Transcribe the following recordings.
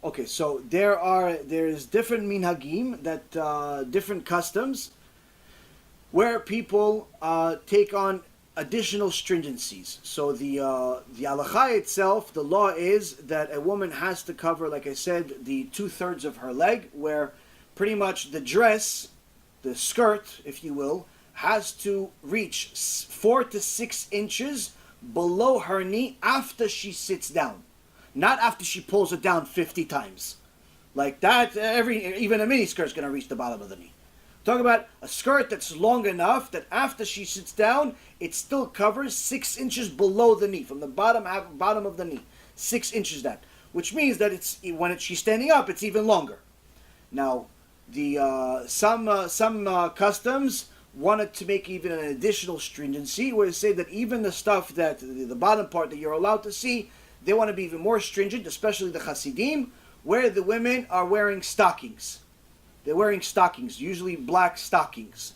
Okay, so there's different minhagim, that different customs where people take on additional stringencies. So the halacha itself, the law is that a woman has to cover, like I said, the 2/3 of her leg, where pretty much the dress, the skirt, if you will, has to reach 4 to 6 inches below her knee after she sits down, not after she pulls it down 50 times. Like that, even a mini skirt is going to reach the bottom of the knee. Talk about a skirt that's long enough that after she sits down, it still covers 6 inches below the knee, from the bottom of the knee, 6 inches that, which means that she's standing up, it's even longer. Now, some customs wanted to make even an additional stringency, where they say that even the stuff that the bottom part that you're allowed to see, they want to be even more stringent, especially the Hasidim, where the women are wearing stockings. They're wearing stockings, usually black stockings.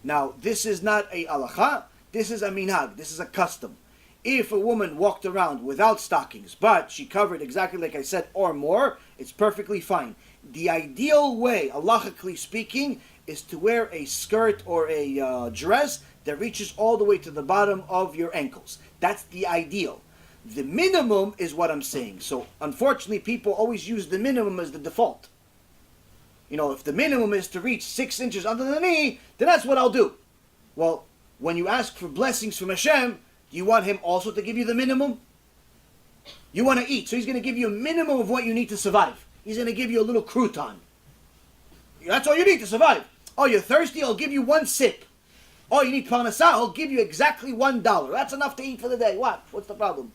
Now, this is not a halacha, this is a minhag, this is a custom. If a woman walked around without stockings, but she covered exactly like I said, or more, it's perfectly fine. The ideal way, halachically speaking, is to wear a skirt or a dress that reaches all the way to the bottom of your ankles. That's the ideal. The minimum is what I'm saying. So, unfortunately, people always use the minimum as the default. You know, if the minimum is to reach 6 inches under the knee, then that's what I'll do. Well, when you ask for blessings from Hashem, do you want Him also to give you the minimum? You want to eat, so He's going to give you a minimum of what you need to survive. He's going to give you a little crouton. That's all you need to survive. Oh, you're thirsty? I'll give you 1 sip. Oh, you need parnasah? I'll give you exactly $1. That's enough to eat for the day. What? What's the problem?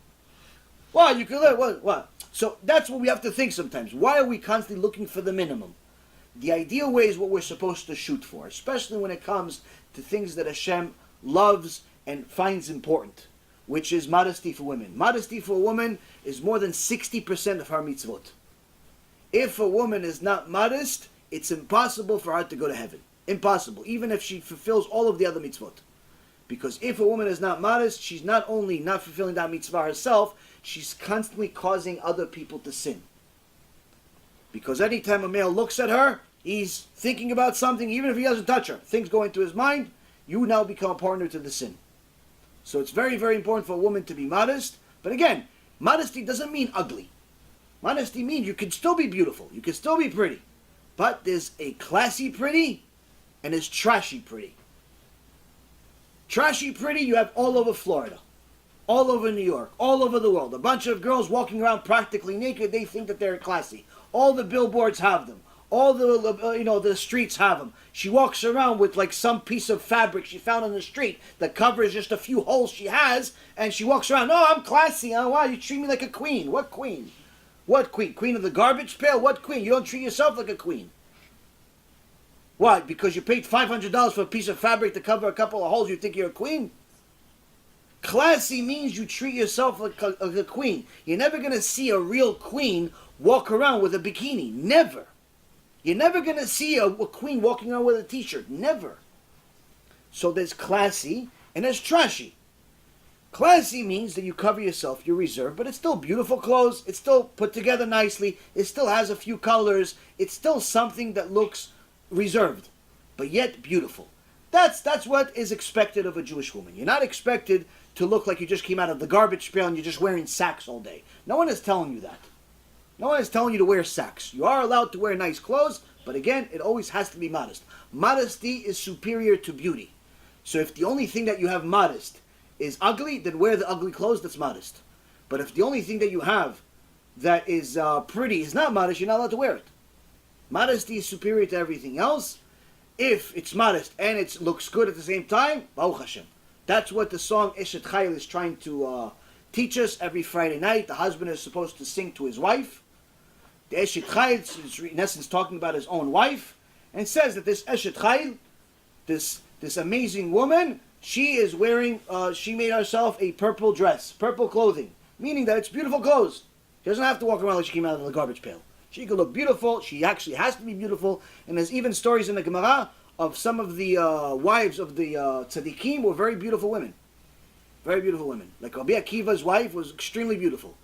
What? You can live. What? So that's what we have to think sometimes. Why are we constantly looking for the minimum? The ideal way is what we're supposed to shoot for, especially when it comes to things that Hashem loves and finds important, which is modesty for women. Modesty for a woman is more than 60% of her mitzvot. If a woman is not modest, it's impossible for her to go to heaven. Impossible, even if she fulfills all of the other mitzvot. Because if a woman is not modest, she's not only not fulfilling that mitzvah herself, she's constantly causing other people to sin. Because anytime a male looks at her, he's thinking about something, even if he doesn't touch her. Things go into his mind, you now become a partner to the sin. So it's very, very important for a woman to be modest. But again, modesty doesn't mean ugly. Modesty means you can still be beautiful, you can still be pretty. But there's a classy pretty, and there's trashy pretty. Trashy pretty you have all over Florida, all over New York, all over the world. A bunch of girls walking around practically naked, they think that they're classy. All the billboards have them. All the streets have them. She walks around with like some piece of fabric she found on the street that covers just a few holes she has, and she walks around, oh, I'm classy. Oh, wow, you treat me like a queen. What queen? What queen? Queen of the garbage pail? What queen? You don't treat yourself like a queen. Why? Because you paid $500 for a piece of fabric to cover a couple of holes, you think you're a queen? Classy means you treat yourself like a queen. You're never going to see a real queen walk around with a bikini. Never. You're never going to see a queen walking around with a t-shirt. Never. So there's classy and there's trashy. Classy means that you cover yourself, you're reserved, but it's still beautiful clothes. It's still put together nicely. It still has a few colors. It's still something that looks reserved, but yet beautiful. That's what is expected of a Jewish woman. You're not expected to look like you just came out of the garbage pail and you're just wearing sacks all day. No one is telling you that. No one is telling you to wear sacks. You are allowed to wear nice clothes, but again, it always has to be modest. Modesty is superior to beauty. So if the only thing that you have modest is ugly, then wear the ugly clothes that's modest. But if the only thing that you have that is pretty is not modest, you're not allowed to wear it. Modesty is superior to everything else. If it's modest and it looks good at the same time, Baruch Hashem. That's what the song Eshet Chayil is trying to teach us every Friday night. The husband is supposed to sing to his wife. The Eshet Chayil is in essence talking about his own wife, and says that this Eshet Chayil, this amazing woman, she is wearing, she made herself a purple dress, purple clothing, meaning that it's beautiful clothes. She doesn't have to walk around like she came out of the garbage pail. She can look beautiful. She actually has to be beautiful. And there's even stories in the Gemara of some of the wives of the tzaddikim were very beautiful women. Very beautiful women. Like Rabbi Akiva's wife was extremely beautiful.